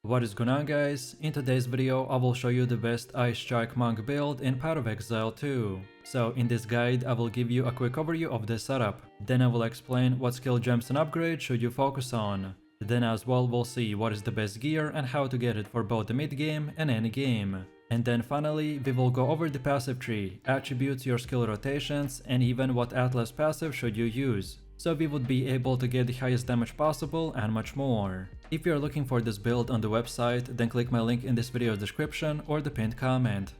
What is going on, guys? In today's video I will show you the best Ice Strike Monk build in Path of Exile 2. So in this guide I will give you a quick overview of the setup, then I will explain what skill gems and upgrades should you focus on. Then as well we'll see what is the best gear and how to get it for both the mid game and end game. And then finally we will go over the passive tree, attributes, your skill rotations, and even what Atlas passive should you use, so we would be able to get the highest damage possible and much more. If you are looking for this build on the website, then click my link in this video's description or the pinned comment.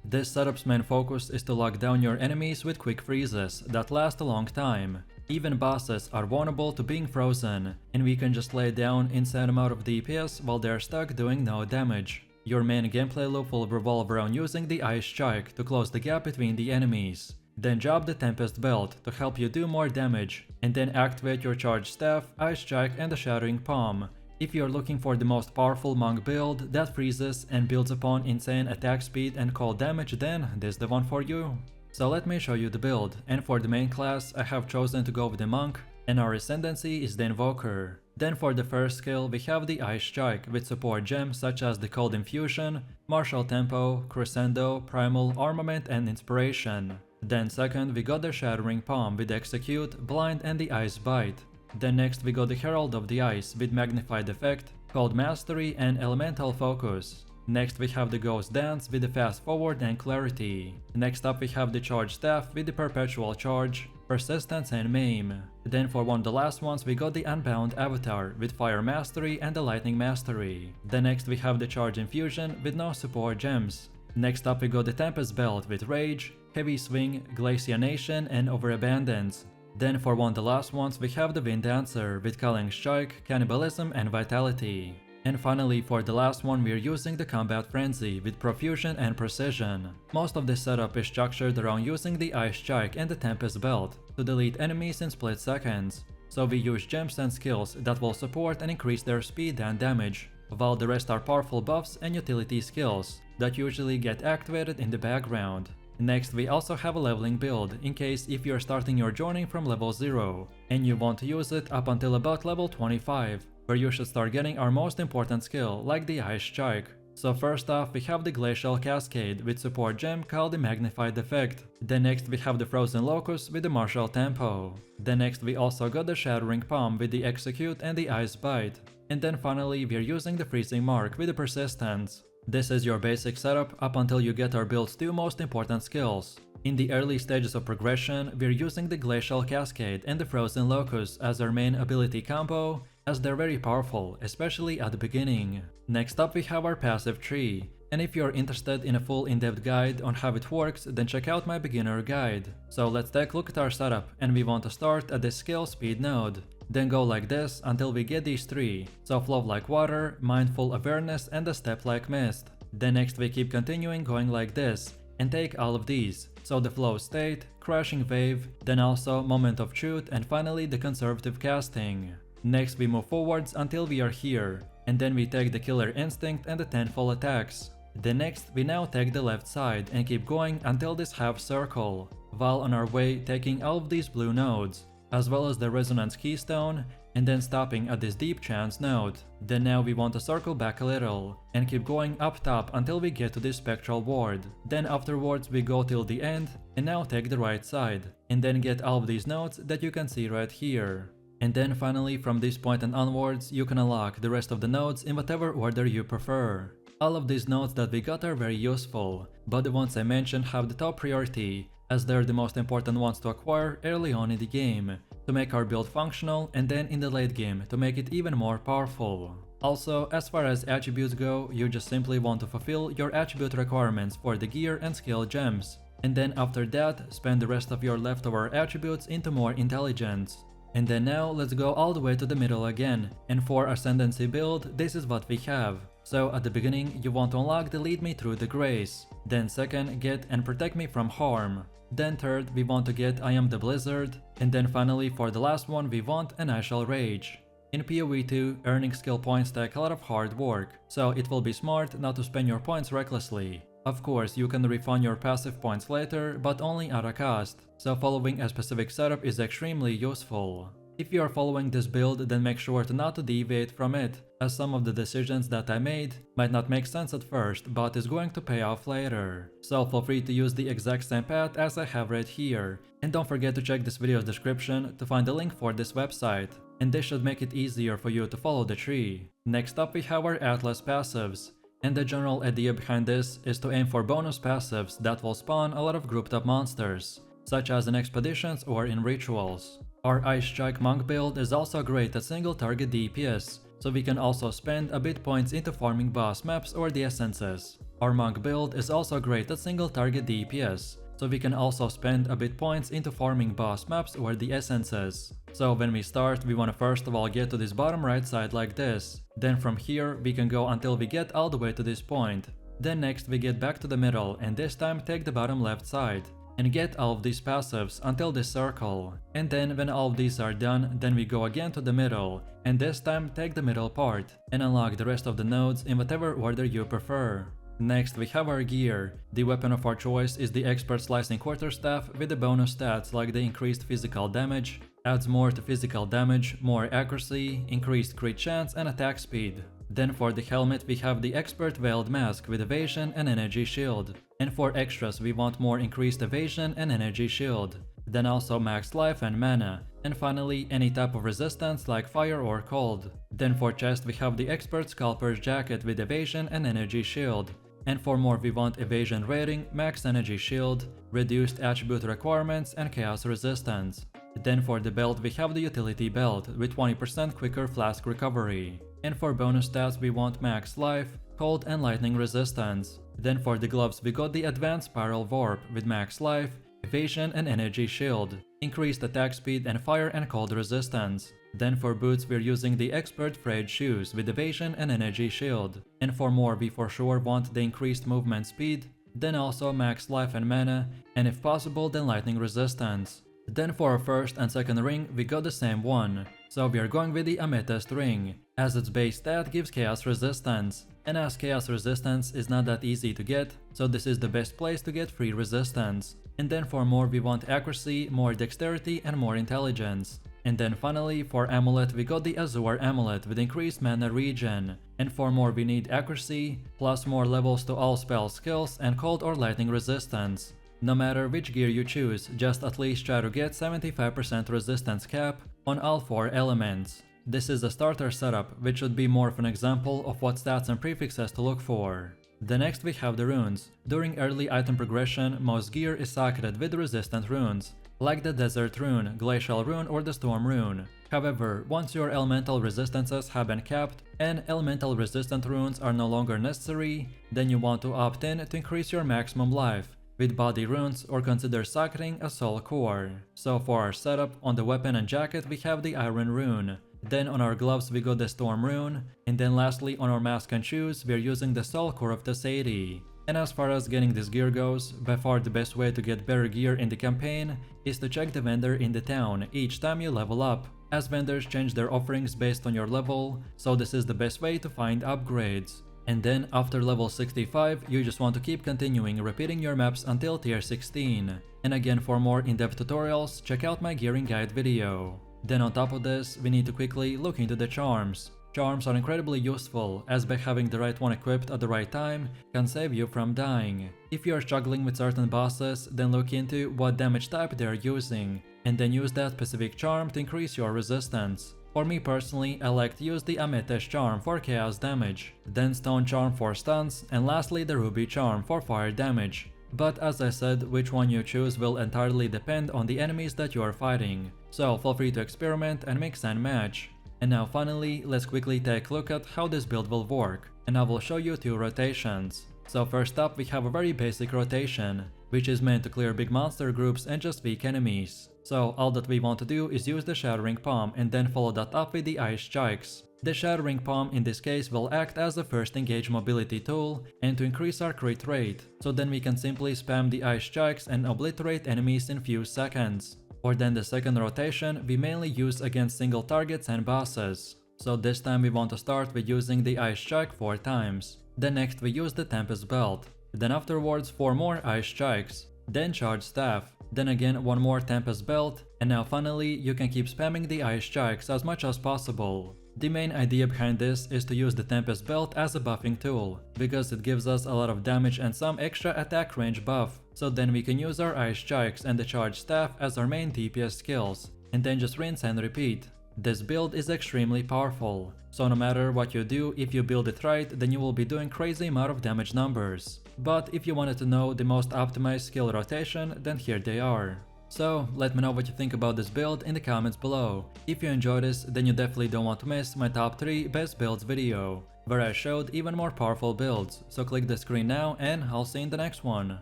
This setup's main focus is to lock down your enemies with quick freezes that last a long time. Even bosses are vulnerable to being frozen, and we can just lay down insane amount of DPS while they're stuck doing no damage. Your main gameplay loop will revolve around using the Ice Strike to close the gap between the enemies. Then drop the Tempest Belt to help you do more damage, and then activate your Charged Staff, Ice Strike, and the Shattering Palm. If you're looking for the most powerful monk build that freezes and builds upon insane attack speed and cold damage, then this is the one for you. So let me show you the build, and for the main class I have chosen to go with the monk, and our ascendancy is the invoker. Then for the first skill we have the Ice Strike with support gems such as the Cold Infusion, Martial Tempo, Crescendo, Primal Armament, and Inspiration. Then second we got the Shattering Palm with Execute, Blind, and the Ice Bite. Then next we got the Herald of the Ice with Magnified Effect, Cold Mastery, and Elemental Focus. Next we have the Ghost Dance with the Fast Forward and Clarity. Next up we have the Charged Staff with the Perpetual Charge, Persistence, and Maim. Then for one of the last ones we got the Unbound Avatar with Fire Mastery and the Lightning Mastery. Then next we have the Charge Infusion with no support gems. Next up we got the Tempest Belt with Rage, Heavy Swing, Glacianation, and Overabundance. Then for one of the last ones we have the Wind Dancer with Culling Strike, Cannibalism, and Vitality. And finally for the last one we are using the Combat Frenzy with Profusion and Precision. Most of this setup is structured around using the Ice Strike and the Tempest Belt to delete enemies in split seconds. So we use gems and skills that will support and increase their speed and damage, while the rest are powerful buffs and utility skills that usually get activated in the background. Next we also have a leveling build in case if you are starting your journey from level 0 and you want to use it up until about level 25, where you should start getting our most important skill like the Ice Strike. So first off we have the Glacial Cascade with support gem called the Magnified Effect. Then next we have the Frozen Locust with the Martial Tempo. Then next we also got the Shattering Palm with the Execute and the Ice Bite. And then finally we are using the Freezing Mark with the Persistence. This is your basic setup up until you get our build's two most important skills. In the early stages of progression, we're using the Glacial Cascade and the Frozen Locust as our main ability combo, as they're very powerful, especially at the beginning. Next up we have our passive tree, and if you're interested in a full in-depth guide on how it works, then check out my beginner guide. So let's take a look at our setup, and we want to start at the skill speed node. Then go like this until we get these three, so Flow like Water, Mindful Awareness, and the Step like Mist. Then next we keep continuing going like this, and take all of these, so the Flow State, Crashing Wave, then also Moment of Truth, and finally the Conservative Casting. Next we move forwards until we are here, and then we take the Killer Instinct and the Tenfold Attacks. Then next we now take the left side and keep going until this half circle, while on our way taking all of these blue nodes, as well as the Resonance Keystone, and then stopping at this Deep Trance node. Then now we want to circle back a little, and keep going up top until we get to this Spectral Ward. Then afterwards we go till the end, and now take the right side, and then get all of these nodes that you can see right here. And then finally from this point and onwards you can unlock the rest of the nodes in whatever order you prefer. All of these nodes that we got are very useful, but the ones I mentioned have the top priority, as they're the most important ones to acquire early on in the game, to make our build functional, and then in the late game to make it even more powerful. Also, as far as attributes go, you just simply want to fulfill your attribute requirements for the gear and skill gems, and then after that spend the rest of your leftover attributes into more intelligence. And then now let's go all the way to the middle again, and for ascendancy build this is what we have. So at the beginning you want to unlock the Lead Me Through the Grace, then second get and Protect Me from Harm, then third we want to get I Am the Blizzard, and then finally for the last one we want an I Shall Rage. In PoE 2, earning skill points take a lot of hard work, so it will be smart not to spend your points recklessly. Of course, you can refund your passive points later, but only at a cost, so following a specific setup is extremely useful. If you are following this build, then make sure to not to deviate from it, as some of the decisions that I made might not make sense at first, but is going to pay off later. So feel free to use the exact same path as I have right here, and don't forget to check this video's description to find the link for this website, and this should make it easier for you to follow the tree. Next up we have our Atlas passives, and the general idea behind this is to aim for bonus passives that will spawn a lot of grouped up monsters, such as in expeditions or in rituals. Our Ice Strike Monk build is also great at single target DPS, so we can also spend a bit points into farming boss maps or the essences. Our Monk build is also great at single target DPS, so we can also spend a bit points into farming boss maps or the essences. So when we start, we want to first of all get to this bottom right side like this. Then from here we can go until we get all the way to this point. Then next we get back to the middle, and this time take the bottom left side and get all of these passives until this circle. And then when all of these are done, then we go again to the middle, and this time take the middle part and unlock the rest of the nodes in whatever order you prefer. Next we have our gear. The weapon of our choice is the Expert Slicing Quarterstaff with the bonus stats like the increased physical damage, adds more to physical damage, more accuracy, increased crit chance and attack speed. Then for the helmet we have the Expert Veiled Mask with evasion and energy shield. And for extras we want more increased evasion and energy shield. Then also max life and mana. And finally any type of resistance like fire or cold. Then for chest we have the Expert Scalper's Jacket with evasion and energy shield. And for more we want evasion rating, max energy shield, reduced attribute requirements and chaos resistance. Then for the belt we have the utility belt with 20% quicker flask recovery. And for bonus stats we want max life, cold and lightning resistance. Then for the gloves we got the advanced spiral warp with max life, evasion and energy shield, increased attack speed and fire and cold resistance. Then for boots we're using the Expert Frayed Shoes with evasion and energy shield. And for more we for sure want the increased movement speed, then also max life and mana, and if possible then lightning resistance. Then for our first and second ring we got the same one, so we are going with the Amethyst ring, as its base stat gives chaos resistance, and as chaos resistance is not that easy to get, so this is the best place to get free resistance. And then for more we want accuracy, more dexterity and more intelligence. And then finally for amulet we got the Azure Amulet with increased mana regen, and for more we need accuracy, plus more levels to all spell skills and cold or lightning resistance. No matter which gear you choose, just at least try to get 75% resistance cap on all 4 elements. This is the starter setup, which should be more of an example of what stats and prefixes to look for. The next we have the runes. During early item progression, most gear is socketed with resistant runes, like the Desert Rune, Glacial Rune or the Storm Rune. However, once your elemental resistances have been capped and elemental resistant runes are no longer necessary, then you want to opt in to increase your maximum life with body runes or consider socketing a soul core. So for our setup, on the weapon and jacket we have the Iron Rune. Then on our gloves we got the Storm Rune, and then lastly on our mask and shoes we are using the Soul Core of the Sadie. And as far as getting this gear goes, by far the best way to get better gear in the campaign is to check the vendor in the town each time you level up, as vendors change their offerings based on your level, so this is the best way to find upgrades. And then after level 65 you just want to keep continuing repeating your maps until tier 16. And again, for more in-depth tutorials check out my gearing guide video. Then on top of this we need to quickly look into the charms. Charms are incredibly useful, as by having the right one equipped at the right time can save you from dying. If you are struggling with certain bosses, then look into what damage type they are using, and then use that specific charm to increase your resistance. For me personally, I like to use the Amethyst charm for chaos damage, then Stone charm for stuns, and lastly the Ruby charm for fire damage. But as I said, which one you choose will entirely depend on the enemies that you are fighting, so feel free to experiment and mix and match. And now finally, let's quickly take a look at how this build will work, and I will show you 2 rotations. So first up we have a very basic rotation, which is meant to clear big monster groups and just weak enemies. So all that we want to do is use the Shattering Palm and then follow that up with the Ice Strikes. The Shattering Palm in this case will act as the first engage mobility tool and to increase our crit rate, so then we can simply spam the Ice Strikes and obliterate enemies in few seconds. Or then the second rotation we mainly use against single targets and bosses. So this time we want to start with using the Ice Strike 4 times. Then next we use the Tempest Belt. Then afterwards 4 more Ice Strikes. Then Charge Staff. then again one more Tempest belt, and now finally you can keep spamming the ice strikes as much as possible. The main idea behind this is to use the Tempest belt as a buffing tool, because it gives us a lot of damage and some extra attack range buff, so then we can use our ice strikes and the charged staff as our main DPS skills, and then just rinse and repeat. This build is extremely powerful, so no matter what you do, if you build it right, then you will be doing crazy amount of damage numbers. But if you wanted to know the most optimized skill rotation, then here they are. So let me know what you think about this build in the comments below. If you enjoyed this, then you definitely don't want to miss my top 3 best builds video, where I showed even more powerful builds, so click the screen now and I'll see you in the next one.